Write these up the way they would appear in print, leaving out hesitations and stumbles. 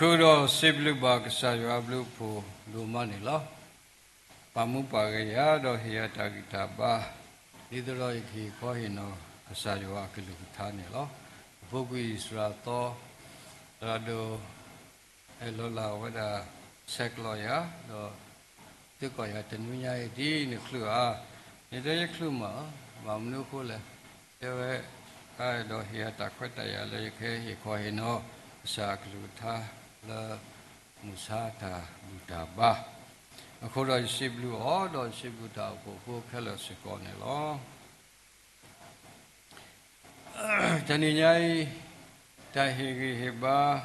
Akudo siblu bag sayo ablu po lumani lo. Pamupagaya do hiya tagita ba. Idro iki kohino sayo akilu tani lo. Bugui srato rado elola wada sekloya do tikoya tenunya di ni klua. Ide kluma mamnu kule. Ewe ai do hiya takweta ya le ke hi kohino sa akilu ta la musata budaba akoda siblu odo sibuta ko khela sikone lo tani nyai tahigi heba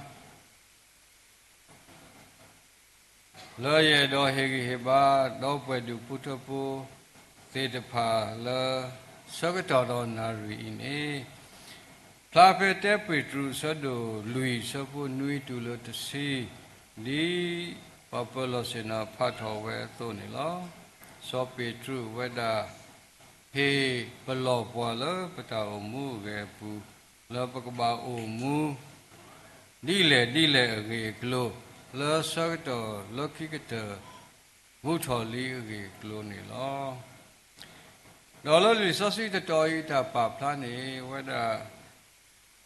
lo ye do higi heba do pwe du putapu tedapha la sagato do nari ini Plapete Petru Sado Louis Sabu Nui to let see the Papalo Sena Patawe Thonila So Petru whether he Palo Walla Pata Mu Gapu Lapakaba Omu Dile Age Glow La Sagato Lokikata Mutoli Age Glonila Dollar Lisasi the toy tapa plani whether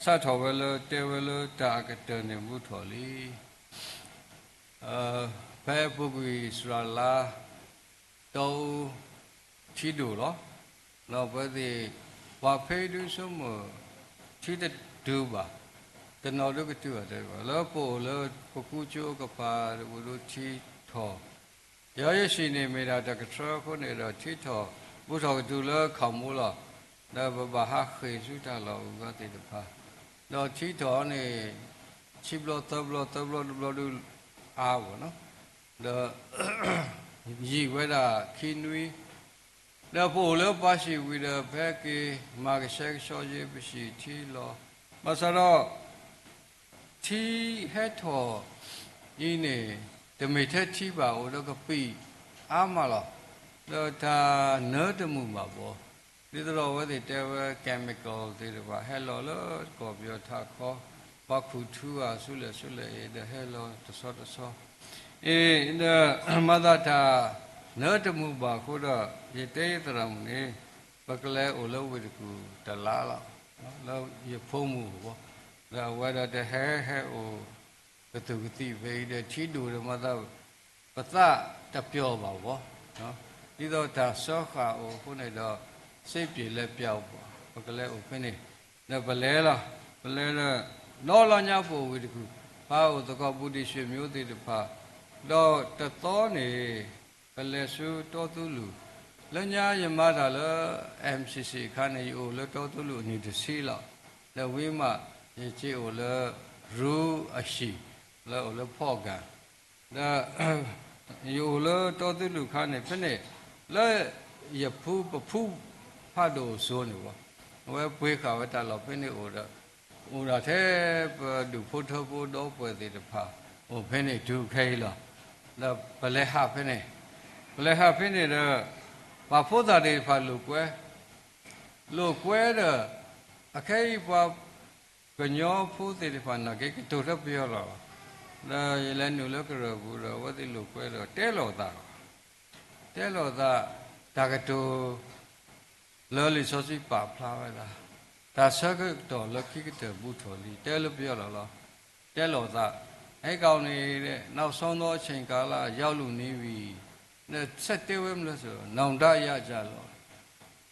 Satowelo, Develo, Tagaton, and Mutoli. Pebugui, Srala, Do Chidulo, nobody, Wape do some cheated duba. The Nordic two at the Lopo, Lord Pocucho, Capa, Wuduchi, To. Yayashini made out a truck on it, a Tito, Buto Dula, Kamula, never Bahaki, Sutalo, got it apart. No chito ne chiblo tablo do hour no the ye whether kinui the polo bashi with a packy magashak shoji bishi chilo masaro tea heto ine the mete chiba or the capi amala the ta nerdamu mabo Little over the devil chemical, the hello, copy taco, Baku tua, Sule, the hello, the sort of so. In the Madata, Nertamu Bakuda, ye take the ramne, Bakale, Olo with the Lala, love ye pomu, the whether the hair or the Tuguti, the Chidu, the mother, but that the pure babo, no? Either the soha or Huneda. Safety left out, Bakale open the Valera, no longer with the group. How the God Buddhist muted the pa. Do the thorny, Palesu, Totulu. Lanya Yamada, MCC, Kane, Ola Totulu, need the Sila. The Wima, Yachi Ola, Ru Ashi, La Ola Poga. The Yola Totulu Kane Pene, La Yapu. Hado Sony, where Puka with a lopini order. Ura tape do put her wood up with the pa, or penny to Kayla. The Paleha penny. Paleha penny, the Papoda de Paluque. Look where the a cave of Ganyo put the Panagaki to the Piola. The Yelenu Locker Buddha, what they look where the tell that Tagato. Lolly Sosi Papa, that circuit door lucky to Butoli, tell Biola, tell that. Egoni now so no Chinkala, Yalu Nivi, the set the women, Nanda Yajalo.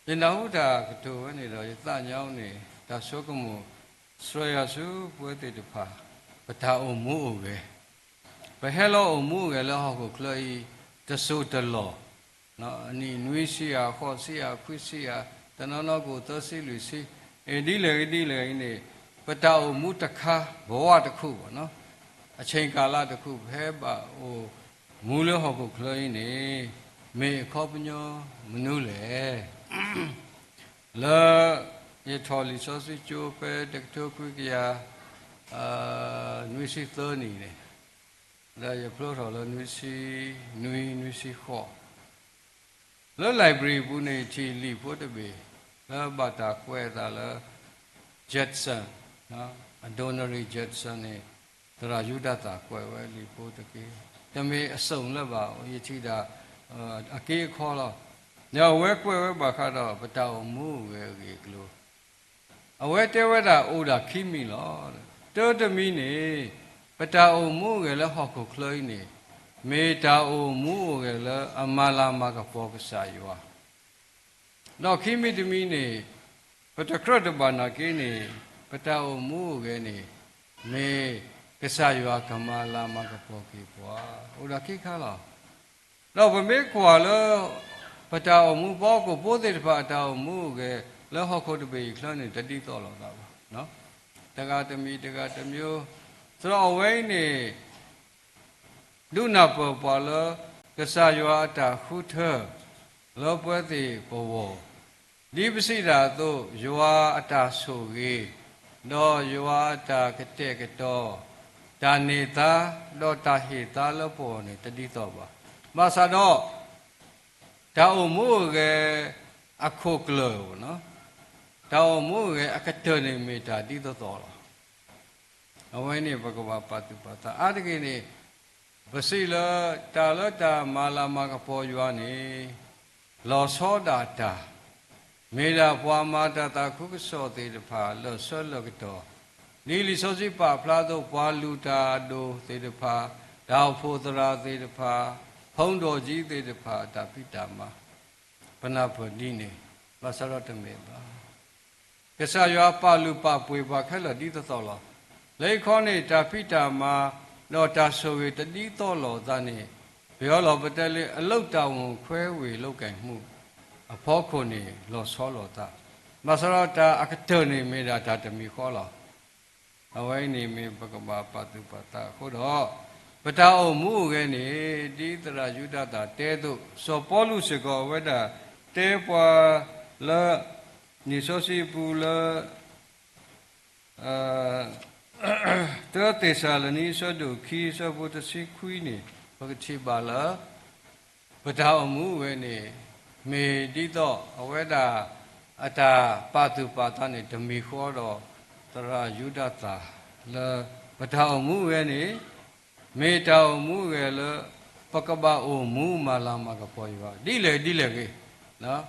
The Nauda to any Yani, that Sokomu, Sroyasu, with the pa, but how move. But hello, move a law clay, the suit law. No, ni Nuisia, Hosia, Quisia, the Nonogo, Tosi, Lucy, a dealer in a Patao Mutaka, Boa the Cuba, no? A Chinkala the Cub, Heba, or Mula Hogo Cloine, Me Copino, Manule. La Yetoli Sausage, Jope, the Tokugia, Nuisi Thorny. La Yaploto, Nuisi, Nuisi Ho. The library Bune Chili put away. The Bata Queta Jetson, a donary Jetson, တရာယုဒတာကွယ်ဝဲလီပိုးတကေတမေအစုံလက်ပါယချိတာအကေခေါ်တော့ညဝဲကွယ်ဝဲပါခါတော့ပတောင်မှုဝဲကေကလို့အဝဲတဲဝဲတာအိုတာခိမိလောတောတမီနေပတောင်မှုကေလဲဟောက်ကိုခလိုင်းနေမေတာအိုမှုကေလဲအမလာမကပေါ်ကစားယောတော့ခိမိတမီနေပတခရတဘာနာကေနေပတောင်မှုကေနေမေကစားယောကမလာမကပေါ်ကေပွာအိုတာခိခါလားတော့ဗမေခွာလောပတောင်မှုပေါ်ကိုပိုးတဲ့ပတောင်မှုကေလောဟခုတ်တပေခလနေတတိတော်လောက်တာပါနော်တက္ကတမီတက္ကတမျိုးဆိုတော့အဝိနေဒုနာပေါ်ပေါ်လောကစားယောအတာခုထလောပွဲတိဘောဝဒီပစိတာသို့ယောအတာဆိုကြီးတော့ယောအတာကတဲ့ကတော်ဒါနေတာတော့တာဟေတာလောပေါ်နေတတိတော်ပါမဆာတော့ဒါအမှုကေအခုကလောနော်ဒါအမှုကေအကတနေမိတာတိတော်လားအဝိနေဘဂဝါပတုပတာအာတကိနေပစိလတာလတာမာလာမကပေါ်ရွာနေလောသောတာတာမေရာပွားမာတာတာခုကစောသေးတဖာလောဆောလောကတော်နီလီစောစီပါဖလားတော့ပွားလူတာတို့သေးတဖာဒါဖို့သရာသေးတဖာဖုံးတော်ကြီးသေးတဖာဒါပိတာမဘနာဖဒီနေမဆရတမေပါကဆာယောပလူပပွေပါခက်လဒီတော်လားလေခေါနေဒါပိတာမတော့တာဆိုဝေတတိတော်လောသနေဘောလောပတလေအလုတ်တောင်ခွဲဝေလောက်ကင်မှုအဖောခုနေလောဆောလောတာမဆရတာအခတနေမေတာဓာတမီခေါ်လောအဝိနေမေဘဂဝါပတုပတာခုတော့ပတောင်မှုခဲနေဒီတရာယုဒတာတဲတို့စောပေါလုစကောဝဒတဲပွာလနိသောစီပူလတောတေစာလနိသောဒုခိသောဘုတ္တစီခွီးနေဘဂတိပါလာပတောင်မှုခဲနေမေတိတော့အဝဒအတာပတုပတာနေဓမီခေါ်တော့တရာယုဒတာလပတောင်မှုခဲနေမေတောင်မှုကေလပကပအိုမူမာလာမကပေါ်ရွာဒီလေကေနော်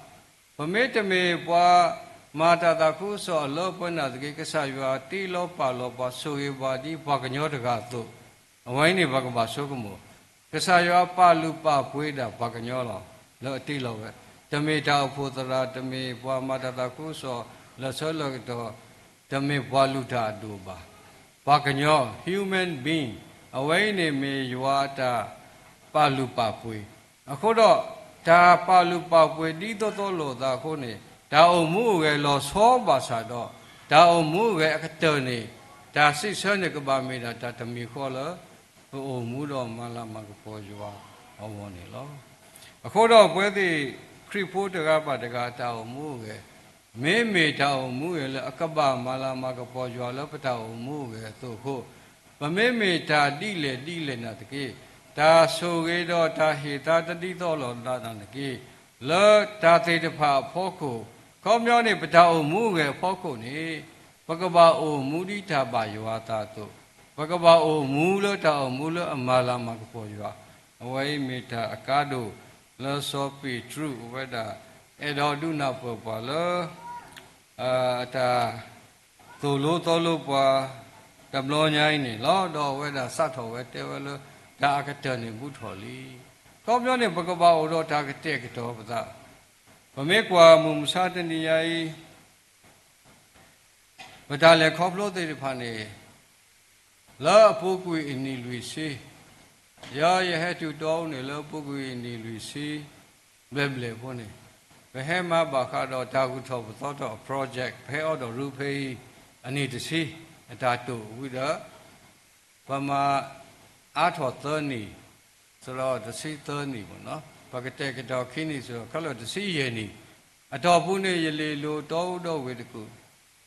ဗမေတမေပွားမာတာတခုဆောလောပနာတကေကဆရွာတိလောပါလောပါဆိုရပါဒီဘကညောတကသုအဝိုင်းနေဘကပါဆိုကမောကဆရွာပလူပပွေးတာဘကညောလောအတိလောပဲတမေတာဖို့သရာတမေပွားမာတာတခုဆောလဆောလောတော့တမေဘွာလူတာဒူပါဘကညော human beingအဝိနေမေယွာတာပလူပပွေအခုတော့ဒါပလူပပွေဒီတော်လို့သာခုနေဒါအုံမှုကေလောသောပါစာတော့ဒါအုံမှုကေအခတနေဒါစိတ်ဆောနေကပါမေတာဒါတမီခေါ်လောအုံမှုတော့မလာမကပေါ်ယွာဟောဝနေလောအခုတော့ပွဲသည်ခရိဖိုးတကားပါတကားတာအုံမှုကေမေမေတာအုံမှုကေလအကပမလာမကပေါ်ယွာလောပတာအုံမှုကေသို့ခုဗမေမေတာတိလေနာတကေဒါဆိုကေတော့ဒါဟေတာတတိတော်လောနာတကေလောတာသေတဖာဖောခုကောင်းမြောနေပတာအုံမှုကေဖောခုနေဘဂဝါအိုမူဒိတာပါယောတာတုဘဂဝါအိုမူလောတာအုံမူလောအမလာမကပေါ်ယောအဝိမေတာအကားတို့လောစောပိထရုဝဒအေတော်ဒုနာပပလောတာသို့လို့တော်လို့ပွားတဘလောညိုင်းနေလောတော့ဝဲတာစတ်တော်ဝဲတဲဝဲလို့ဒါအကတနေမှုထော်လီကောပြောနေဘဂဝါဩတော့ဒါကတဲ့ကတော့ပဒဗမေကွာမုံစာတနိယိဗဒါလေခေါပလို့တဲ့ဖာနေလာပုကွေအနီလူစီရာယဟတုတောင်းနေလောပုကွေအနီလူစီဘယ်ဘလေဖို့နေဘဟဲမဘာခါတော့ဒါကုထောပသောတော့ project ဖဲအော်တော့ရူဖေးအနေတစီအတာတုဝိဒဗမာအားထော်သနီဆိုတော့တစီသနီပေါ့နော်ဘဂတေကတော့ခင်းနေဆိုတော့ခလို့တစီရည်နီအတော်ပုနေရလေလိုတောတော့ဝေတကူ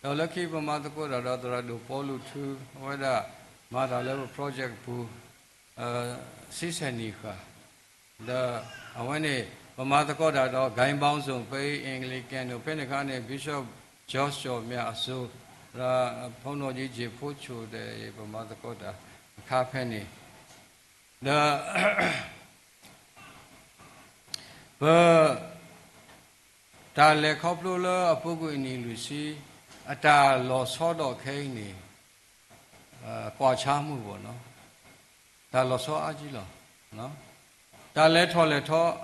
တော်လက်ခိပမာတကောတော်တော်တို့ပေါ်လူသူဝဒမာတာလည်း project ဘူးစီစနီခါဒါအဝနေပမာတကောတော်ဂိုင်းပေါင်းစုံဖေးအင်္ဂလိကန်တို့ဖိနေခါနဲ့ Bishop George ကျော်မြတ်အစိုးရာဖုန်းတော်ကြီးဂျေဖို့ချိုတဲ့ပမာတကောတာ khá phê này đó và ta lệ khóc lô lơ ở phố quỷ này lùi xí ta lò xó đỏ khay này quả chá mùi bộ nó ta lò xó á chí lò nó ta lệ thọ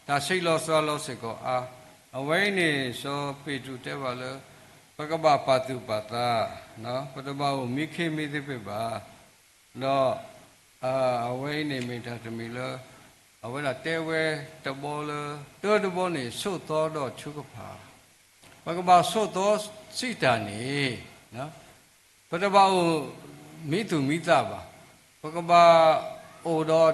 ta xích lò xí có ở vậy này so bì trụ tế bà lơ bà các bà bà tụ bà ta nó bà ta bà mì khê mì tế bì bà nó ở vậy này mình thật mình lơ ở vậy là tế về tập bò lơ tớ tập bò này số to đó chú cấp hà bà các bà số to xí ta này nó bà ta bà mì tụ mì ta bà các bà ô đó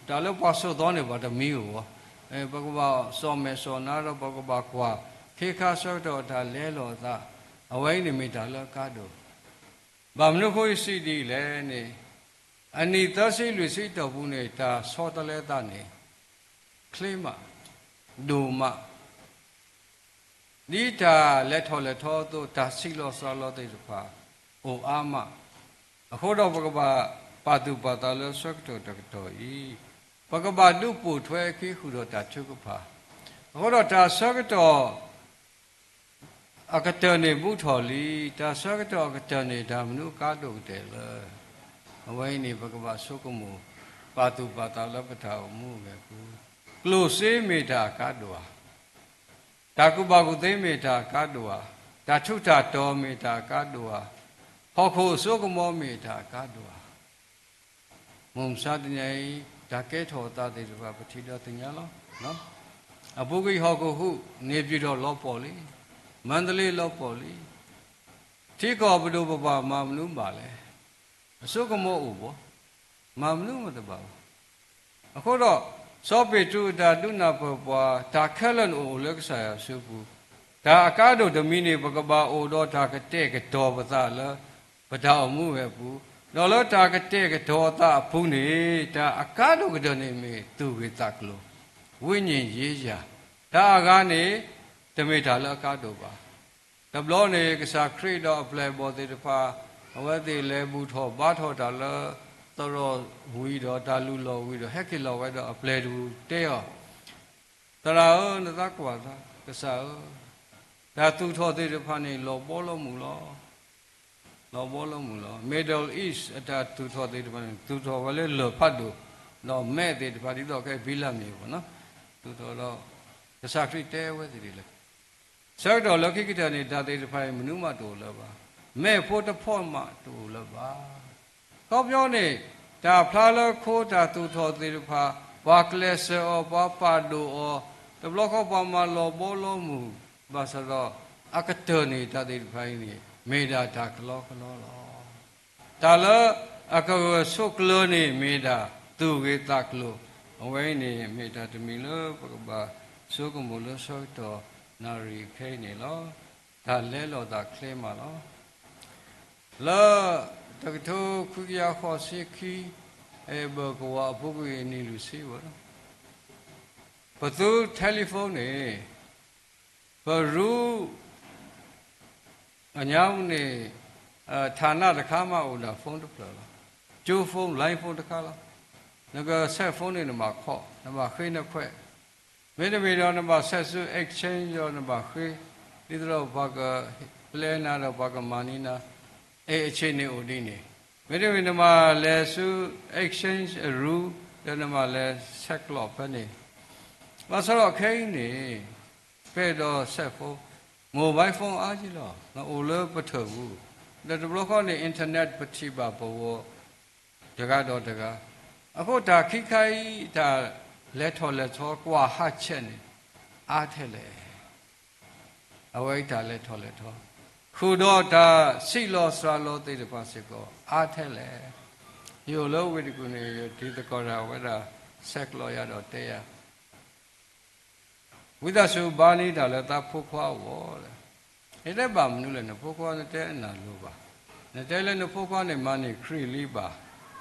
ta lúc bà số to này bà ta mì hổ bà các bà so mẹ so ná đó bà các bà qua khi khá số đó ta lẽ lọ ta ở vậy này mình ta lơ cá đồ bà mình khôi xí đi lẽ này anh ấy ta sẽ luyện sĩ đầu bu này ta so ta lẽ ta này claim mà đủ mà đi ta lẽ thọ tôi ta xí lo sa lo tới được pa ô ama hồi đó bà tu bà ta lẽ sắc đồ đặc thôi bà bà đủ bù thuê khi khu đó ta chưa có pa hồi đó ta sắc đồ cái tên này bù thọ li ta sắc đồ cái tên này ta mình cá đồ để là ở vậy này bà số có mù bà tu bà ta lẽ bà thảo mù về close mê ta cá đồ ta cũng bà cũng thấy mê ta cá đồ ta chút ta to mê ta cá đồ họ khổ số có mò mê ta cá đồ mồm sát này ta kết thọ ta thì bà bắt thi đó từng nhớ nó à bố cái họ có hú nếp gì đó lo bỏ đi mandali lo bỏ đi thì có bà đồ bà mà mình bà lẽ số có mò ủ bố mà mình mà ta bảo à khổ đó so bề trụ ta đúng là bà ta khá lần ủ lỡ sai sư phụ ta cá đồ đầm mì này bà ủ đó ta cái tê cái to bà ta lỡ bà ta ở mua về phụ đó lỡ ta cái tê cái to ta phụ này ta cá đồ cái đó này mày tu cái tắc lo vinh nhìn gì vậy ta cái này ta mới trả lỡ cá đồ bà tập lo này cái sa kri đó play ball thì pha ở vậy thì lệ bù thọ bát thọ trả lỡ tao rồi vui đó ta lu lo vui đó hết cái lo vậy đó play đủ teo ta là nó tác quả ta cái sao ta tu thọ thì pha này lo bó lo mù lo Middle East ta tu thọ thì pha này tu thọ vậy lỡ phát đủ nó mẹ thì pha đi đó cái villa này của nó tu thọ đó cái sao cái teo vậy thì đi là sao đó là cái này ta thì pha mình nuôi mà đủ là ba mẹ phụ ta phụ mà đủ là ba có bao nhiêu ta phá lỡ khô ta tu thọ thì pha bạc lệ sơ ba pa đồ ta lo có ba mà lo bó lo mù ba sao đó cái tên này ta thì pha này mẹ đã ta lo ta lỡ cái số lỡ này mẹ đã tu cái ta lo vậy này mẹ đã thì mình lỡ ba số cái một lỡ số đó nari khay này lo ta lẽ lo ta khay mà lo lỡ ta cái thứ cứ ya khó xí khi bờ của bố cái này lu xí vậy đó bờ tu telephone này bờ ru anh em này thà na đã khám mà ổn là phone được rồi chú phone line phone được khá là nó cái cell phone này nó mà khó nó mà khi nó khỏe mấy đó nó mà sẽ sự exchange rồi nó mà khi đi đâu bà cái plan nào bà cái money na exchange này ổn đi này mấy nó mà là sự exchange rule đó nó mà là set lọ phải này mà sao lại cái này về đó cell phone mobile phone á chứ lo nó ổn lắm bất thường đó là có này internet bất chi bà bảo cái đó à có ta khi khai ta lẽ thọ qua hát chân á thế lẽ ở vậy ta lẽ thọ khu đó ta xí lo xa lo tới được bao nhiêu á thế lẽ nhiều lâu với cái này thì ta coi ra vậy là sách lo ya đó thế à với ta số ba này ta là ta phô khoa vô là thế bà mình nói là phô khoa nó thế nào luôn bà nó thế là nó phô khoa này mà này kri li bà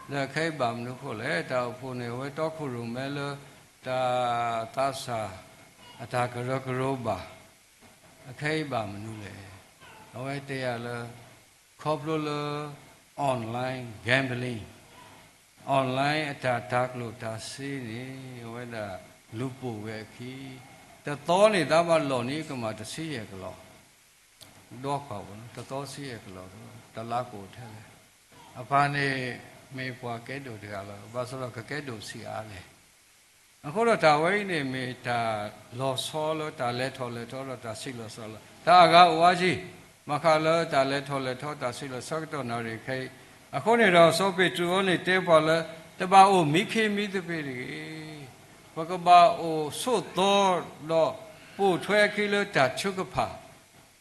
là cái bà mình nói là ta phô này với tao khu rùm mẹ là ta sa ta cái bà cái bà mình nói là ở đây là khóc lo là online gambling online အတာတာကလို့တာစီနေဝဲတာလူပို့ပဲခီတတော်နေတာမလော်နေကမှတစီရကလောတော့ခေါ်ဘူးတတော်စီရကလောတလားကိုထဲလေအဖာနေမေပွားကဲတို့တကလားဘာဆိုတော့ကဲတို့စီအားလေအခုတော့ဒါဝိနေမေတာလောဆောလို့ဒါလဲထော်လဲထော်တော့ဒါစီလောဆောလို့ဒါကဝါကြီးမခါလို့ဒါလဲထော်လဲထော်ဒါစီလောဆောတော့နော်ရခိုင်အခုနေတော့စောပိတူနေတဲပေါ်လဲတပါအိုမိခေမိတပေရီဘကဘာအိုဆုတ်တော်တော့ပို့ထွဲခိလို့ဒါချုပ်ကဖာ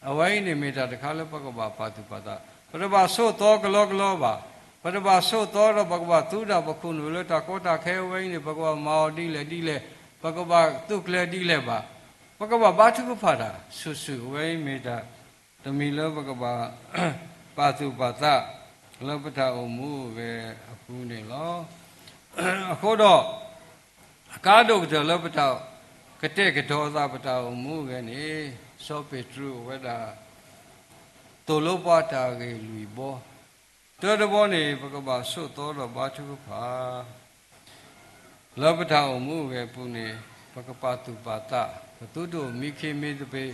အဝိနေမေတာတခါလဲဘကဘာပါတုပါတာပရဘာဆုတ်တော်ကလောကလောပါပရဘာဆုတ်တော်တော့ဘကဘာသူတာပခုနလို့တာကောတာခဲဝိနေဘကဘာမော်တီလေတီလေဘကဘာတုကလေတီလေပါဘကဘာဘာတုကဖာတာဆုဆုဝိမေတာတမီလောဘကဘာပါတုပါတာလောပတာအမှုပဲအခုနေလောအခုတော့အကားတို့ကြောလောပတာကတဲ့ကတော်သာပတာအမှုပဲနေစောပေထရုဝဒတိုလောပတာကေလူဘောတော်တဘောနေဘကဘာဆုတ်တော်တော့ဘာထုဖာလောပတာအမှုပဲပုနေဘကပတုပါတဘတုတို့မိခေမေတပေ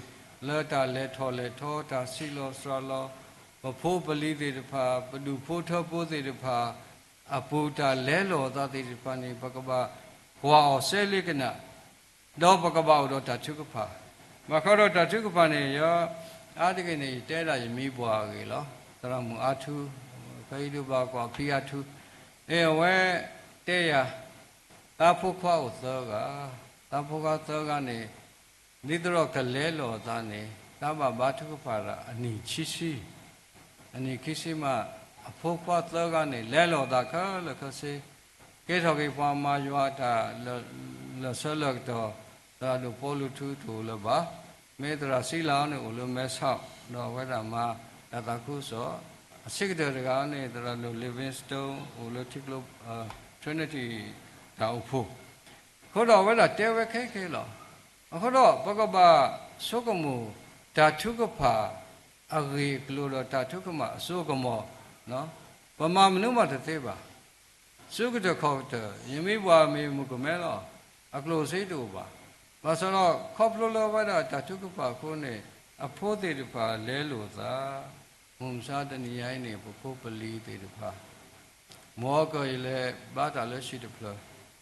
လောတာလဲထော်လဲထောတာစီလောစရလောပဖိုးပလီတေတဖာပဒုဖိုးထောပိုးတေတဖာအပူတာလဲလောသတေတဖာနေဘကဘာဘွာအောင်ဆဲလိကနာတော့ဘကဘာတော့တာချုကဖာမခတော့တာချုကဖာနေရောအာတကိနေတဲတာယမိဘွာကေလောသရမူအာထုခိဒုဘာကွာဖိယထုအဲဝဲတဲရတာဖုခွားသောကတာဖုခွားသောကနေနိတရောကလဲလောသားနေတမဘာထုကဖာရအနိချိရှိအနိခိရှိမအဖို့ခွားသောကနေလဲလောသားခလခစေကဲထော်ကေပွားမာရွာတာလဆလကတော့ဒါတို့ပေါ်လူထုတူလပါမေတ္တာစီလောင်းနဲ့ဥလမဲဆောက်တော့ဝဲတာမှာတခုဆိုအစိကတရကနေတရလို့ Livingstone ဥလတိကလို့ Trinity တောက်ဖို့ခေါ်တော့ဝဲတာတဲဝဲခဲခဲလောအခုတော့ဘကဘာသုကမှုဓာထုကဖာအဂေကလို့တော့ဓာထုကမအစုကမောနော်ဗမာမနုမတသေးပါသုကတခေါတယမိဘွာမေမုကမဲလောအကလို့စိတ်တို့ပါဘာဆိုတော့ခေါပလိုလောဝဲတာဓာထုကဖာခုနေအဖိုးသေးတပါလဲလို့သာမုံစားတဏိယိုင်းနေပဖို့ပလီသေးတပါမောကရလေဘာတာလဲရှိတဖလား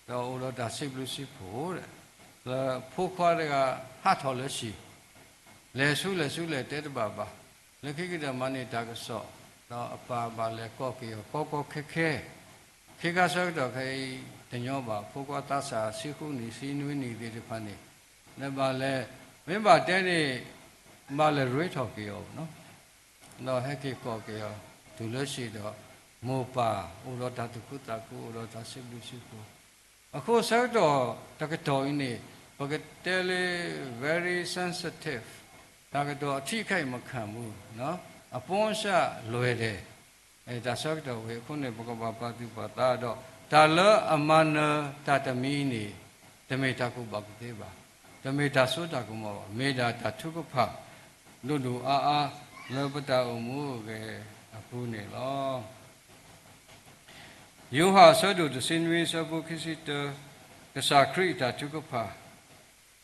တော့ဦးတော့ဒါစိတ်လို့ရှိဖို့တဲ့ဖို့ခွားတွေကဟတ်တော်လဲရှိလဲဆုလဲတဲတပါပါလက်ခိကတမနေတာကဆော့တော့အပါပါလဲကော့ကီကောခက်ခဲခေကဆော့တော့ခေတညောပါဖို့ခွားသဆာစိခုနီစီနွေးနေသေးတဖာနေလည်းပါလဲမင်းပါတဲနေပါလဲရွေးထော်ကီရောနော်တော့ဟက်ကေကော့ကီရောသူလို့ရှိတော့မောပါဦးတော့တတကုတကုဦးတော့သစိလူရှိကိုအခုဆောက်တော့တကတော်င်းနေဘကတဲလေ very sensitive ဒါကတော့အထိခိုက်မခံဘူးနော်အပွန်းရှလွယ်တယ်အဲဒါဆောက်တော့ဝေခုနေဘကဘာပါတိပါတာတော့ဒါလအမနတတမီနေဓမေတကုဘကသေးပါဓမေတသုတကုမောမေတာတထုကဖလူလူအာလောပတအမှုကေအခုနေလောယောဟာဆောတုတစင်ဝေစပုခိစိတကစာခရိတာထုကဖ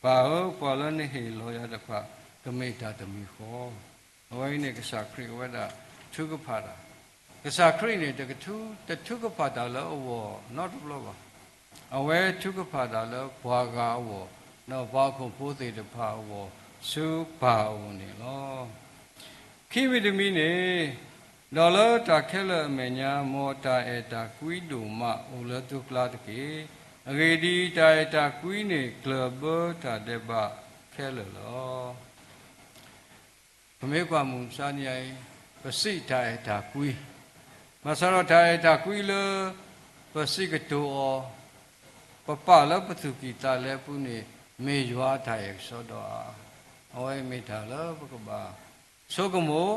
ဘာဟောပေါ်လနေဟေလောရတဖကမေတာတမီခောအဝိနေကစာခရိဝဒထုကဖတာကစာခရိနေတကထုတထုကဖတာလောဝnot blow အဝဲထုကဖတာလောဘွာကာဝနော်ဘာခုဖိုးသေးတဖဝစုဘာဝနေလောခိဝိတမီနေဒေါ်လာတာခဲလအမညာမောတာအတာကွီဒုမဥလတုကလာတကေအဂေဒီတာအတာကွီနေကလဘတာတေဘခဲလလောဘမေကွာမူစာညိုင်ပစိတာအတာကွီမဆရတာအတာကွီလပစိကတောပပလပတုကိတာလေပုနေမေယွာတာယေသောတောအဝိမေတာလဘကဘာသုကမော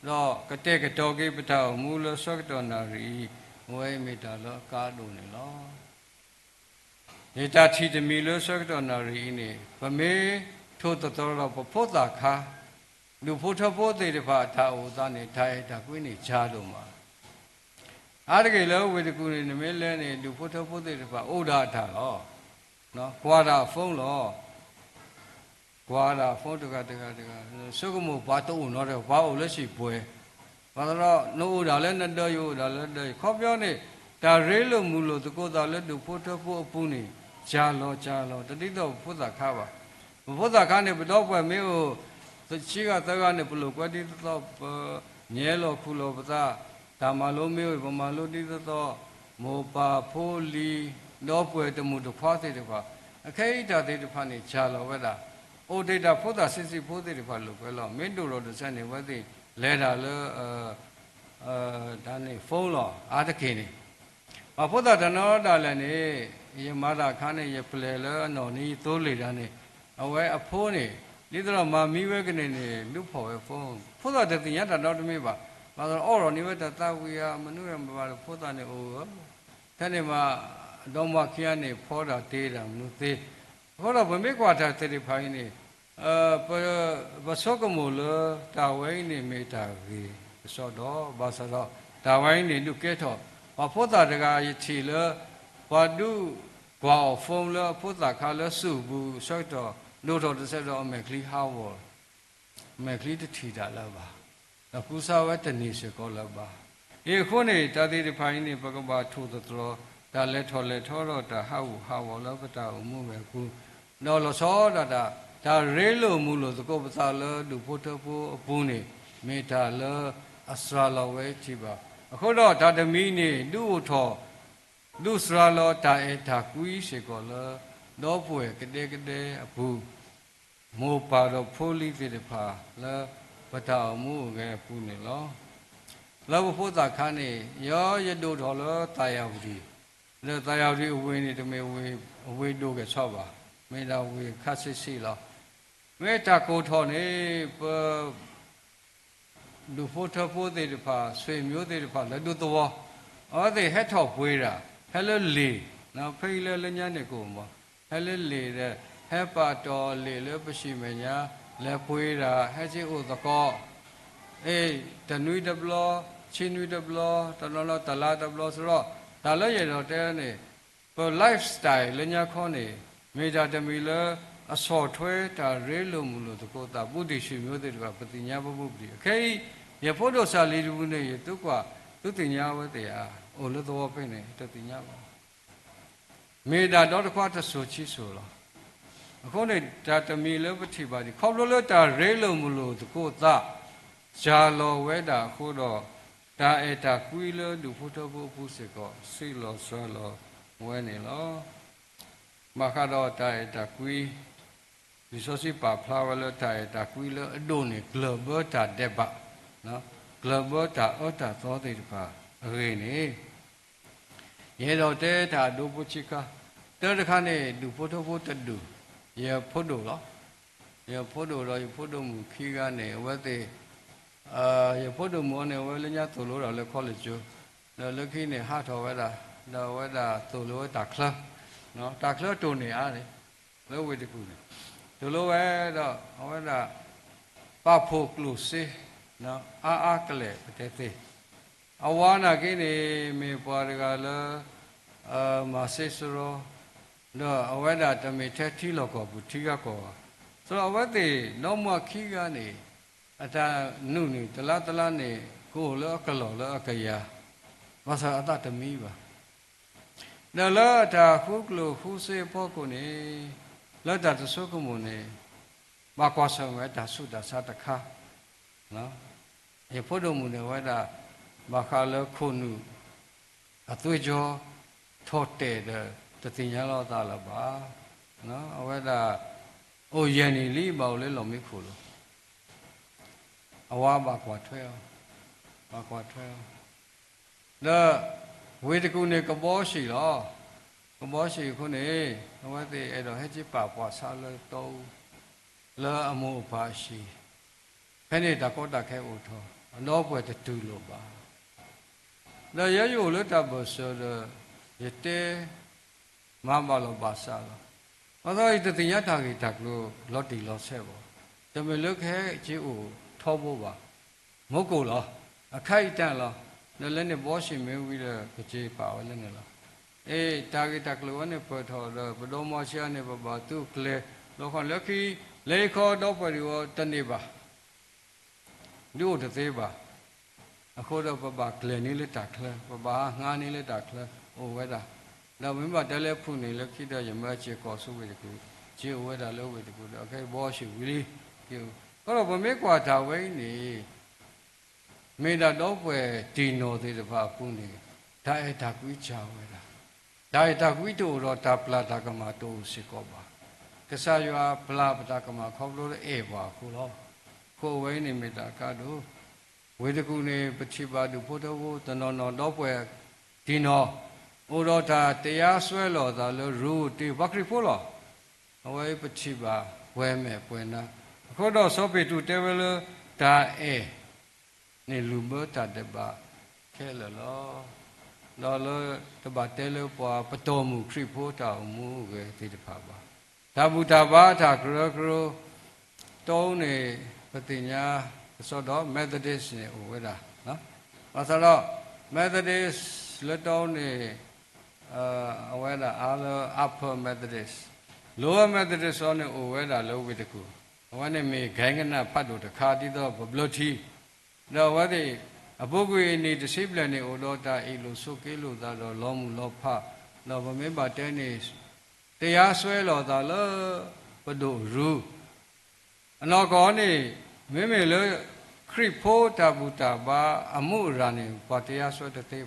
တော့ကတဲ့ကတော်ကိပထောမူလသောကတော်နာရီဝိမေတာလောကားလို့နေလောဧတာတိတမီလောသောကတော်နာရီနေဗမေထို့တော်တော့ပဖို့တာခါလူဖို့ထဖို့သေးတဖာသာဥသာနေထိုင်တာကွင်းနေချားလို့မှာ အားတကယ်လို့ဝေတကူနေနမဲလဲနေလူဖို့ထုတ်ဖို့တဲ့ပါဩဒါထားလောနော်ကွာတာဖုံးလောကွာတာဖုံးတကစုကမှုဘာတော့နော်တဲ့ဘာလို့လက်ရှိပွဲဘာလို့နိုးဒါလဲနဲ့တော့ယူဒါလဲခေါပြောနေဒါရေးလို့မူလို့တကောတာလဲလူဖို့ထုတ်ဖို့အပူနေကြာလောတတိတော့ဖို့သာခါပါဖို့သာခါနေဘတော့ပွဲမင်းကိုရှိကတကနေဘလို့ကွက်တိတော့ညဲလို့ခုလို့ပသာဒါမှလို့မေးဗမာလို့တိတော့မောပါဖိုးလီတော့ပွဲတမှုတခွားသေးတယ်ကွာအခဲဣတာသေးတဖာနေကြာလောဝဲတာအိုဒေတာဖို့သာစစ်ဖို့သေးတဖာလို့ပဲလောမင်းတို့တော့တစနေဝဲသိလဲတာလဲဒါနေဖုန်းလောအားတခင်နေဘာဖို့သာတနောတာလည်းနေရမတာခါနေရပလဲလဲနော်နီသိုးလေတာနေအဝဲအဖိုးနေဒီတော့မာမီဝဲကနေနေလူဖို့ပဲဖုန်းဖို့သာတတင်ရတာတော့တမေးပါဘာလို့အော်ရောနေဝဲတာဝီယာမနုရမပါလို့ဖို့သာနေအိုတဲ့နေမှာတော့မခရနေဖောတာတေးတာမလို့သေးခေါ်တော့ဗမေကွာတာတေးဖိုင်းနေပစောကမိုလတာဝိုင်းနေမေတာကြီးစောတော့ဘာစတော့တာဝိုင်းနေလူကဲတော့ဘာဖို့တာတကရချီလဘာဒုကွာဖုန်းလဖို့တာခါလစုဘူးဆော့တော့လို့တော့တစ်ဆက်တော့အမေကလီဟာဝအမေကလီတထီတာလားပါအခုစားဝဲတနေစကောလားပါခုနေတာတိတဖိုင်းနေပကဘာထိုးတော်ဒါလဲထော်တော့ဒါဟာဝလောပတာအမှုပဲခုနော်လောစောတာဒါရဲလို့မှုလို့သကောပစာလလူဖို့တဖို့အပူးနေမေတာလအစရာလောဝဲကြည့်ပါအခုတော့ဒါတမီနေလူ့ထော်လူစရာလောတာဒါကူးရှိကောလောတော့ပွေကတဲ့အပူမောပါတော့ဖိုးလိတိတဖာလဲပတာအမှုကဲပူနေလောလောဖို့သာခါနေရောရတုတော်လောတာယာဝတီလဲတာယာဝတီအဝေးနေတမေအဝေးတို့ကဆော့ပါမေတာဝေခတ်စစ်စီလောမေတာကိုထော်နေလူဖို့ထဖို့တဲ့တဖာဆွေမျိုးတဲ့တဖာလက်တို့တော်အော်တဲ့ဟက်ထော်ပွေးတာဟဲလဲလေနော်ဖိလဲလညနေကိုမဟဲလဲလေတဲ့ဟဲပါတော်လေလဲပရှိမညာလက်ပွေးတာဟဲချီဥသကောတနွေတဘလောချင်းနွေတဘလောတလောတလာတဘလောဆိုတော့ဒါလည်းရတော့တဲနေlifestyle လညာခေါနေမေတာတမီလအစော်ထွဲတာရဲလို့မလို့တကောတာပုဒ္ဓရှိမျိုးတွေကပတိညာဘုပ္ပိအခဲရဖို့တော့စာလေးတူနေရသူကသူတင်ညာဝဲတရားအိုလို့တော့ဖိနေတတိညာပါမေတာတော့တခွားတဆူချီဆိုတော့အခုနေဒါတမီလည်းပတိပါဒီခေါလို့တာရဲလို့မလို့တကောတာဂျာလောဝဲတာခုတော့ဒါတာကွီးလို့လူဖို့တော့ဖို့စေကောစိလောဆွလောဝဲနေလောမခါတော့တာကွီးဒီဆိုစီပါဖလာဝဲလို့တာကွီးလို့အဒိုနေဂလောဘတာတက်ပါနော်ဂလောဘတာအော်တာသောတဲ့ပါအေးနေရေတော့တဲတာဒုပုချိကတဲတခါနေလူဖို့တော့တတူရေဖို့တော့လောရေဖို့တော့မူခီးကနေဝဲတဲ့ရဖို့တို့မောနေဝဲလညာသူလို့တော့လေခေါ်လေကျိုးတော့လခိနေဟာထောဝဲတာတော့ဝဲတာသူလို့တာခလနော်တာခလတုန်နေအားလေလောဝဲတကူလေသူလို့ဝဲတော့ဝဲတာပဖို့ကလုစေနော်အာကလေတဲ့တဲ့အဝါနာကိနေမေပွားရကလာမဆေစရောတော့အဝဲတာတမေထက်ထီလောက်ကောဘူးထီကကောဆိုတော့အဝဲတေတော့မခီကနေအတာနုနေတလားနေကိုလောကလောလောကရဘာသာအတတမီပါနလာတာခုကလိုခုစေဖို့ကိုနေလတ်တာတဆုကမုန်နေမကွာဆောင်ဝဲတာဆုတာစာတခါနော်ရေဖို့တော်မူနေဝဲတာမခါလခုနုအသွေးကြောထော့တဲ့တတင်ရတော့တာလားပါနော်အဝဲတာအိုရန်နီလီပေါ့လေလော်မိခိုလို့အဝါဘာကွာထွဲအောင်ဒါဝေတကုနေကဘောရှိတော့ကဘောရှိခုနေဝတ်တဲ့အဲ့တော့ဟဲ့ချစ်ပါပွားဆာလို့တော့လာအမှုပါရှိဖဲနေတာကောတာခဲဦးထောအနောပွဲတူလို့ပါဒါရရလို့တပ်ဖို့ဆိုတော့ရတဲ့မမလောပါဆာလို့ဘာသာဤတတရားထားကြီးတက်လို့လော်တီလော်ဆက်ပေါ့တမလွတ်ခဲချစ်ဦးထောဖို့ပါမဟုတ်ကိုလားအခိုက်တန့်လား nó lên để bó xì mấy vì là cái chế bảo lên này là ê ta cái tạc lúa này bờ thọ rồi bờ đô mò xe này bờ tu kle nó còn lúc khi lấy kho đâu phải điều tân đi bà điều thực tế bà khô đâu bờ kle ní lấy tạc kle bờ ngã ní lấy tạc kle ô vậy đó đâu mấy bà đây lấy phụ này lúc khi đó giờ mới chế có số về được chế vậy đó lâu về được cái bó xì vì kiểu có đâu mà mấy quả thảo vậy nè mấy đã đâu về tin nó thì bà phụ này đại ta quý chào vậy đó đại ta quý tu rồi ta pla ta cái mà tu sĩ có bà cái sao yo pla ta cái mà không lo để bà khu lo khu vậy này mấy ta cả đủ vậy thì cũng này bắt chỉ bà đủ phụ đâu tao nó đâu về tin nó ô đó ta tiệt xuôi lo ta lo ru ti bắc ri phụ lo vậy bắt chỉ bà về mẹ về na khu đó số bị tu tế về ta này lùm bớt ta để bà cái là lo đó là ta bắt té là qua bắt đầu mù khỉ phố ta mù cái thì được phá ta bu ta ba ta kêu tao này bắt tin nha sau đó Methodist này ở vậy đó và sau đó Methodist là tao này ở vậy là Upper Methodist Lower Methodist này ở vậy là lâu vậy được ở vậy này mình cái này phát được khá đi đó bớt thi đó vậy thì bố quý này discipline này ở đó ta ilu số cái lu ta đó lo mu lo pha đó mà mấy bà trẻ này tiệt xuôi lo ta lo bắt đầu ru nó có này mấy mấy lo kripo ta bu ta ba amu ra này bà tiệt xuôi được thế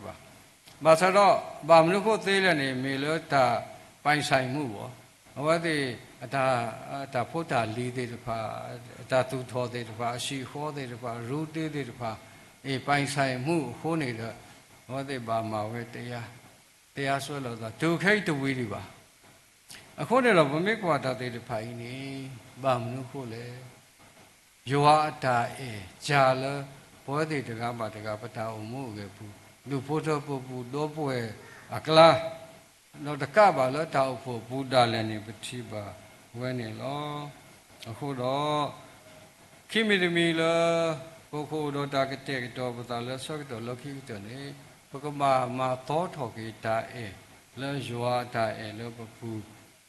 bà sau đó bà mình có thế là này mấy lo ta bay sai mu bo vậy thì ta phụ ta li thế pha ta tu thọ thế pha si khó thế pha ru thế pha ê bay sai mu khô này đó, vậy thì bà mau về tiệt xuôi là tu khai tu vi đi bà, khô này là bà mấy quả ta thì phải nè, bà mình khô lệ, yoa ta cha là, bữa thì cái bà bắt đầu mu cái bu, du phụ thọ bu do bu akla, nó tất cả bà là tao phụ bu đa lên này bắt chi bà, vậy này lo, khô đó, khi mình là cô đó ta cái tiền đó bắt đầu là sao cái đó là khi cái này, bác mà tốt thôi cái ta là joa ta là bác phụ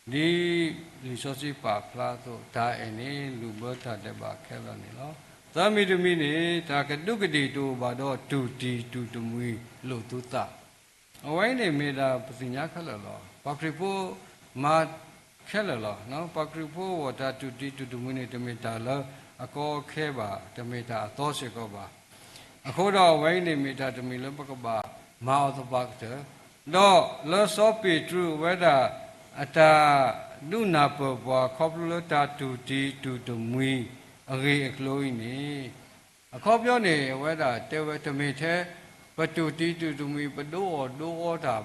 đi lý do gì bà phá to ta này lúc bữa ta để bà khai là này lo, ta mình này ta cái đúc cái gì đó bà đó tu mui lo tu ta, vậy này mình đã bắt đầu nhắc khai là lo, bác phụ mà khai là lo, nó bác phụ ta tu mui này thì mình ta là có khe bà, thì mình ta to sẽ có bà, có đó vậy này mình ta thì mình lấy bác bà, mau thôi bác chứ, đó là số bị tru vậy đó, ta du nạp bà khóc lỡ ta tu mui, cái lối này, khóc nhớ này vậy đó, thì mình thế, bà tu mui bà đô ta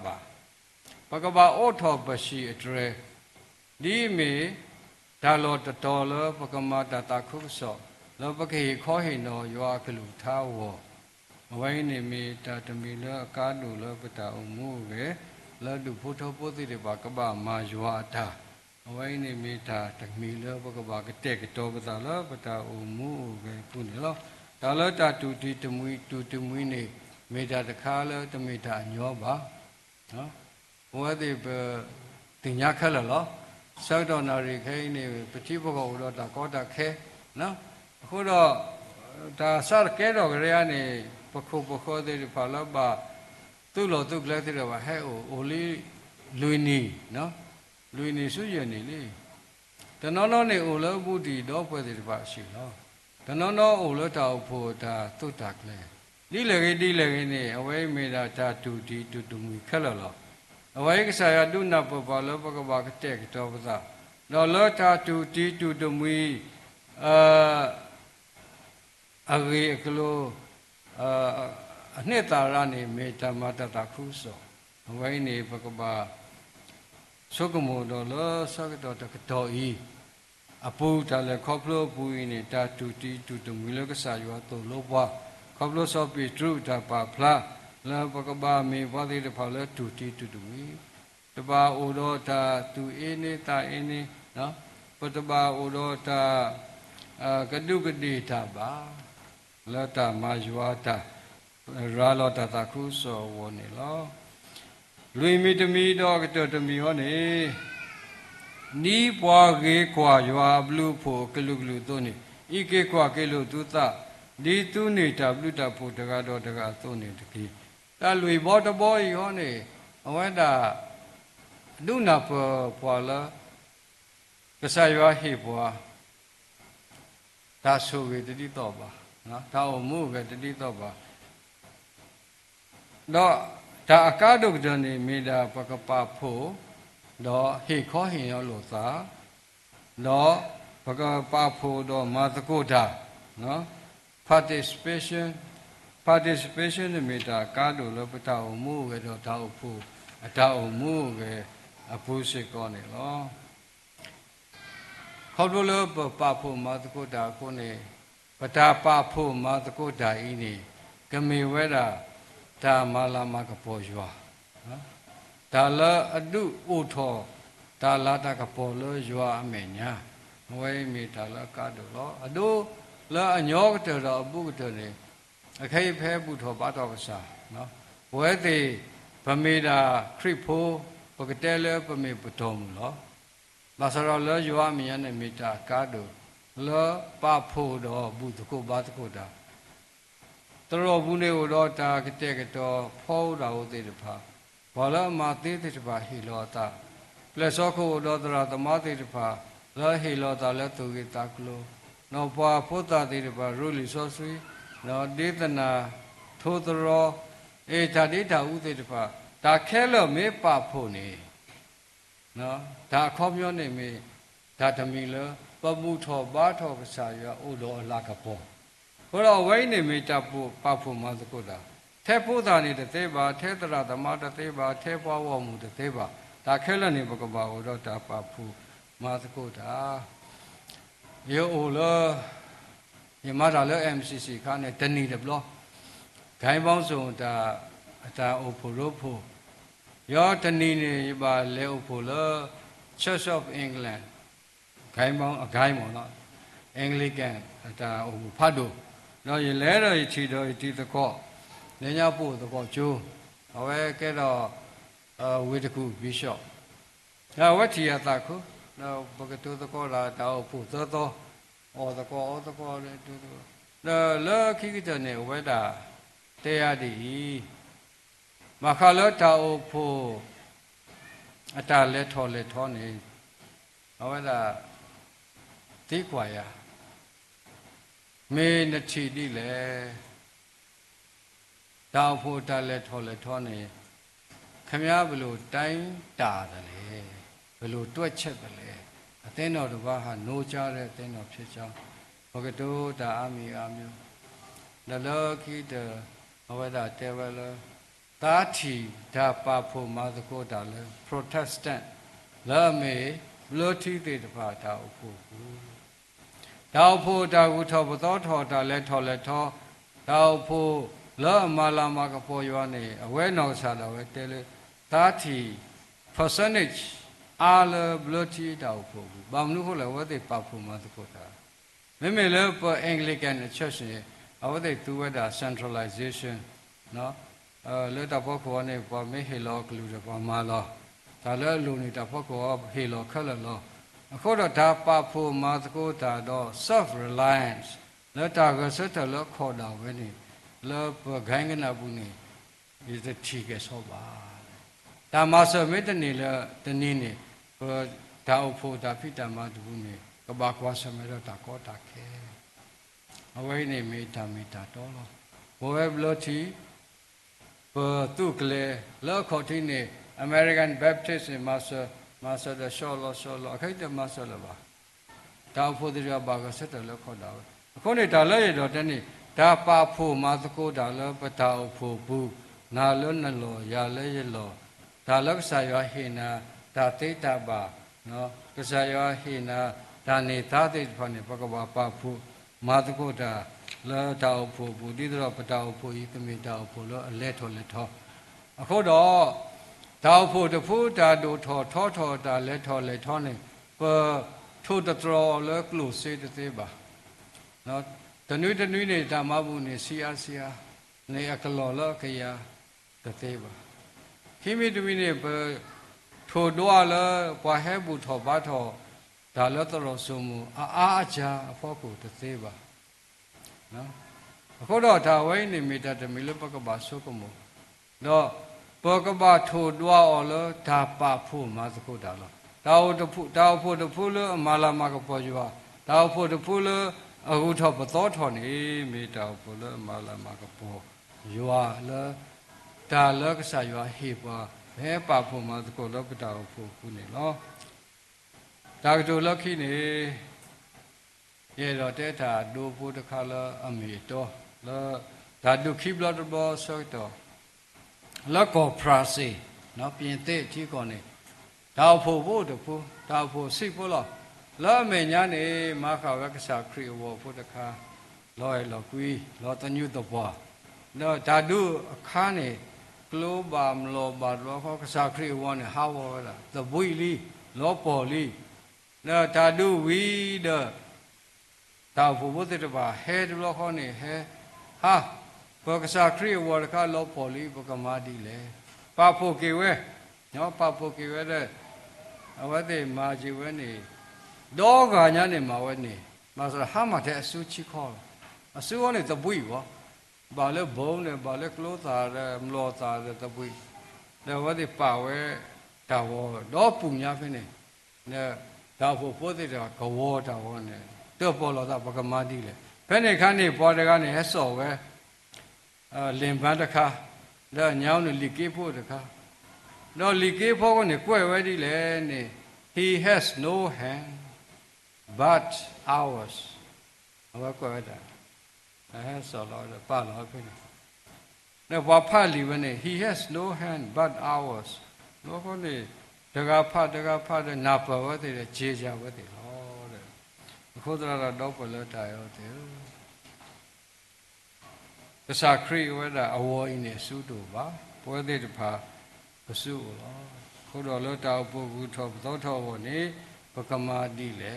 bác bà ô thọ bà sĩ tre, đi mình ta lo ta lo bác mà ta khúc sợ lo bác cái khó hình nó do cái lũ thao vậy này mình ta mình lo cá đủ lo bác ta mua về lo đủ phụ thọ phụ thì bác bà mà do ta vậy này mình ta mình lo bác bà cái tệ cái to bác ta lo bác ta mua về phụ này lo ta lo ta tu mui này mình ta khá lo ta mình ta nhỏ bà vậy thì tình nhắc khá là lo sau đó nào thì cái này bắt chỉ bảo đó ta có ta khe, nó, hồi đó ta sát cái đó cái này bác khô thì phải là bà tu cái thì là bà hay ô li lui ni suy nghĩ đi, ta nó này ô là bút đi đó phải thì bà xí nó, ta nó ô là ta ô ta tu tạc này, đi là cái này, ở đây mình đã ta tu mui khá là lo. vậy cái sao đun nạp vào lớp các bạn cái tệ cái đó bây giờ lớp ta tu mui cái lô nét ta ra này mấy ta mà ta khus rồi vậy này các bạn số cái mồ đó lớp sao cái đó ta cái đó apu ta là khóc lô bui này ta tu mui lớp cái sao yo to lô ba khóc lô sao bị tru ta pa pla là bác bà mình vào đây để phá lỡ tu mui, để bà ô đó ta tu này ta này, đó, bác bà ô đó ta cái điều cái gì ta bà, là ta mà joa ta, ရာလောတတခုစောဝနေလောလူမီတမီတော့ကတတမီဟောနေနီးပွားကေကွာရွာဘလူဖို့ကလူကလူတို့နေဤကေကွာကေလူသူသဒီသူနေတာဘလူတဖို့တကားတော့တကားသို့နေတကြီးတာလူဘောတဘောဤဟောနေအဝဲတာဒုနာပွာလာကဆာရွာဟေပွာဒါဆိုဝေတတိတော့ပါနော်ဒါအမှုပဲတတိတော့ပါတော့ဒါအကားဒုက္ခနေမိတာပကပဖို့တော့ဟေခောဟင်ရောလို့သာတော့ပကပဖို့တော့မာသကုတာနော် participation မိတာကားတို့လို့ပတာအမှုပဲတော့ဒါအဖို့အတာအမှုပဲအဖို့ရှိကောနေလောခေါ်လို့ပဖို့မာသကုတာကိုနေပတာပဖို့မာသကုတာဤနေကမေဝဲတာဒါမာလာမကပေါ်ရွာနော်ဒါလအတုဥထောဒါလာတကပေါ်လို့ရွာအမေညာမဝဲမိဒါလကတော့လောအတုလအညောကတော်အပုကတော်နေအခိဖဲပုထောပါတော်ပစာနော်ဝဲသေးဗမေတာခရစ်ဖိုးပကတဲလပမေပတော်မူလောလာစရောလရွာမယနဲ့မိတာကတော့လောပဖို့တော်ဘုတကုဘာတကုတာတရောဘူးနေတော့တာကတဲ့ကတော့ဖောတာဟုတ်သေးတယ်ဖာဘာလမာသေးတဲ့ဖာဟီလောတာပလက်စောခိုတော့တရာသမာသေးတဲ့ဖာလောဟီလောတာလက်သူကတာကလောနော်ပွားဖို့တာသေးတဲ့ဖာရူလီစောဆွေနော်ဒေသနာထိုတရောအေဓာတိတာဥသေးတဲ့ဖာဒါခဲလို့မေပဖို့နေနော်ဒါခေါမျောနေမေဒါဓမီလောပမှုထောဘာထောပစာရဥတော်အလာကပေါ်ဘုရားဝိနေမိတဖို့ပဖို့မသကုတာထဲဖို့တာနေတသေးပါထဲတရဓမ္မတသေးပါထဲပွားဝမှုတသေးပါဒါခဲလနေပကပါဟောတော့ဒါပဖို့မသကုတာယောအိုလောယမတာလော MCC ခါနဲ့တဏီတယ်ဘလောဂိုင်းပေါင်းစုံဒါအတာအိုဖို့လို့ဖို့ယောတဏီနေပါလဲအိုဖို့လော Church of England ဂိုင်းပေါင်းအဂိုင်းပေါ့နော်အင်္ဂလိကန်ဒါဟိုဖတ်တို့တော့ရလဲတော့ချီတော့ဒီတကောနေညပို့တကောကျိုးဟောပဲကဲတော့ဝေတကူဘီရှော့ဟာဝတ်တီရတာခုတော့ဘကတူတကောလာတော့ပို့သောအော်တကောလေတူလောခိကတနေဝဲတာတရားဒီမခါလောတာအိုဖို့အတားလက်ထောနေဟောတာတိကွာရမေနချီတိလေတောက်ဖို့တာလက်ထောနေခမည်းဘလို့တိုင်းတာတယ်လေဘလို့တွက်ချက်တယ်လေအသင်းတော်တစ်ပါးဟာနိုးကြတဲ့အသင်းတော်ဖြစ်ကြောင်းဘဂတောတာအမိအမျိုးနလောခိတဘဝတာတေဝလသာထီဒါပါဖို့မာသကောတာလေ Protestant လာမေဘလို့ထီတဲ့တစ်ပါးတာဖို့တောက်ဖို့တာကူထောပသောထောတာလဲထောတောက်ဖို့လောမာလာမကပေါ်ရွာနေအဝဲနောက်စားတော့ပဲတဲလေ30% အားလဘလတီတောက်ဖို့ဘာမလို့ဟုတ်လဲဝတ်တဲ့ပဖို့မသကောတာမေလေပအင်္ဂလိကန် church ရဲ့အဝတ်တဲ့သူဝတ်တာ centralization နော်လေတာဖို့ခေါ်နေပမေဟေလောကလူတပမာလောဒါလည်းလူနေတာဖို့ခေါ်ဟေလောခက်လောအခုတော့ဒါပဖို့မသကောတာတော့ self reliance လက်တာကစတဲ့လို့ခေါ်တာပဲနေလောပဂိုင်းကနာဘူးနေဒီတတိကဆောပါဒါမှဆိုမေတ္တနေလေတနည်းနေဒါအဖို့ဒါဖိတမတူနေကဘာကွာစမေတော့တာကောတာခဲအဝိနေမေတ္တာတော်လို့ဘောဝဲဘလို့တီတုကလေလောခေါတိနေ American Baptist Master the Sholo အခိုက်တမဆလပါဒါဖို့တရားဘာကစတဲ့လို့ခေါ်တာအခုနေတာလည်းရတော့တနေ့ဒါပါဖို့မသကိုဒါလည်းပတာဖို့ဘူးနာလည်းနလောရလည်းရလောဒါလည်းကစားရဟိနာဒါတိတ်တာပါနော်ကစားရဟိနာဒါနေသားတိတ်ဖာနေပကဘာပါဖို့မသကိုဒါလည်းတာဖို့ဘူးဒီတော့ပတာဖို့ဤကမိတာဖို့လို့အလဲထော်လက်ထော်အခုတော့ဒါဖို့တဖို့ဒါတို့ထော်ဒါလဲထော်နေပထိုတတော်လဲကလို့စေတဲ့ပါနော်တနွေနေတာမဘူးနေစီယာ နေအကလောလကရတသေးပါခိမိတမိနေဘထိုတော့လပွားဟဲဘူထောဘာထောဒါလတော်စုံမူအားအချာအဖို့ကိုတသေးပါနော်အခုတော့ဒါဝိနေမိတတမီလပကဘာဆုကမူတော့ပကဘာထိုတော့အော်လဒါပါဖို့မသခုဒါလောတောက်တဖုတောက်ဖို့တဖုလအမလာမကပေါ်ကြွားတောက်ဖို့တဖုလအခုထောပသောထောနေမိတောက်ဖို့လအမလာမကပေါ်ယွာလဒါလကဆာယွာဟေပွားဘဲပါဖို့မသခုလောပတောက်ဖို့ခုနေလောဒါကတိုလခိနေရေတော့တဲတာဒိုဖို့တခါလအမီတော့လောဒါဒုခိဘလတ်ဘောဆောက်တော့လောကောဖရာစီနော်ပြင်တဲ့ကြီးကောနေတောက်ဖို့တဖို့တောက်ဖို့စိဖို့လောလောမေညာနေမာခဝကဆာခရီဝဖို့တခါလောရလောကွီလောတညုတဘောနော်ဓာတုအခါနေကလောဘာမလောဘာလောခကဆာခရီဝနေဟာဝလာသဘွိလီလောပေါ်လီနော်ဓာတုဝီဒတောက်ဖို့ဘုဒ္ဓတဘာဟဲဒလောခေါနေဟဲဟာဘောကဆာခရီဝတခါလောပေါ်လီဘကမာဒီလေပါဖို့ကေဝဲနော်ပါဖို့ကေဝဲတဲ့အဝတိမာជីဝဲနေတော့ကညာနေမှာဝဲနေမှာဆိုဟာမတဲ့အဆူချီခေါ်အဆူကနေတပွိဘောဘာလဲဘုံနဲ့ဘာလဲကလို့သာတယ်မလို့သာတယ်တပွိတော့ဝတိပါဝဲတာဝတော့ပူညာဖင်းနေနဲ့ဒါဖို့ပို့တဲ့ကဝေါ်တာဝနဲ့တော့ပေါ်လာတာပကမာတိလေဖဲနေခန်းနေပေါ်တကနေဟဲ့စော်ဝဲလင်ပန်းတခါတော့ညောင်းနေလီကေးဖို့တခါတော့လီကေးဖို့ကနေကွဲ့ဝဲဒီလေနေ he has no hand but ours ဘာကွဲ့တာဟဲ့စော်လာပါလာဖင်းနေဘာဖတ်လီဝနေ he has no hand but ours တော့ခေါနေတကားဖတ်တဲ့နာပဝတ်တဲ့ခြေကြဝတ်တဲ့ဟောတဲ့အခုတော့ပလတာရောတဲ့ကစားခရီဝဒအဝိုင်းနေစုတူပါပွဲတဲ့တဖာပစုလောခုတော့လောတောက်ပုဂ္ဂုထောသောထောဝနေပကမာတိလေ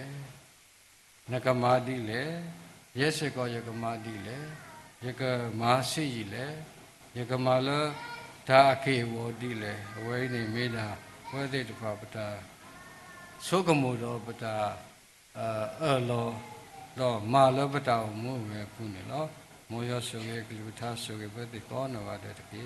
နကမာတိလေယေစကောယကမာတိလေယကမာစီလေယကမာလဒါအခေဝတိလေအဝိုင်းနေမေတာဝဲတဲ့တဖာပတာသုကမှုတော်ပတာလောတော့မာလပတာမှုပဲခုနေနော်မောရဆုရဲ့ကလူထားဆုရဲ့ဘယ်ဒီကောနဝတဲ့တကေ